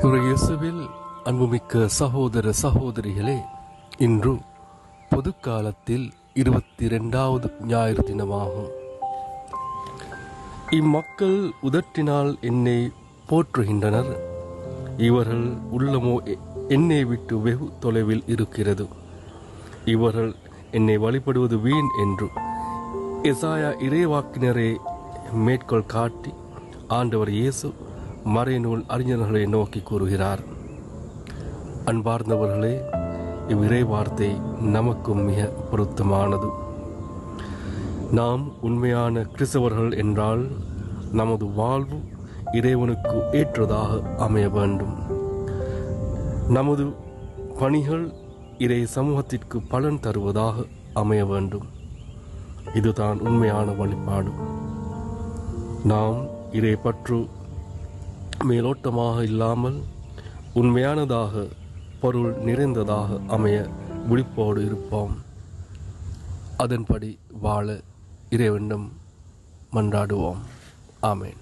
இயேசுவில் அன்புமிக்க சகோதர சகோதரிகளே, இன்று பொதுக்காலத்தில் 22வது ஞாயிறு தினமாகும். இம்மக்கள் உதட்டினால் என்னை போற்றுகின்றனர், இவர்கள் உள்ளமோ என்னை விட்டு வெகு தொலைவில் இருக்கிறது. இவர்கள் என்னை வழிபடுவது வீண் என்று எசாயா இறைவாக்கினரை மேற்கோள் காட்டி ஆண்டவர் இயேசு மறைநூல் அறிஞர்களை நோக்கி கூறுகிறார். அன்பார்ந்தவர்களே, இவ்விறை வார்த்தை நமக்கும் மிக பொருத்தமானது. நாம் உண்மையான கிறிஸ்தவர்கள் என்றால் நமது வாழ்வு இறைவனுக்கு ஏற்றதாக அமைய வேண்டும். நமது பணிகள் இறை சமூகத்திற்கு பலன் தருவதாக அமைய வேண்டும். இதுதான் உண்மையான வழிபாடு. நாம் இறை பற்று மேலோட்டமாக இல்லாமல் உண்மையானதாக, பொருள் நிறைந்ததாக அமைய விழிப்போடு இருப்போம். அதன்படி வாழ இறைவனிடம் மன்றாடுவோம். ஆமென்.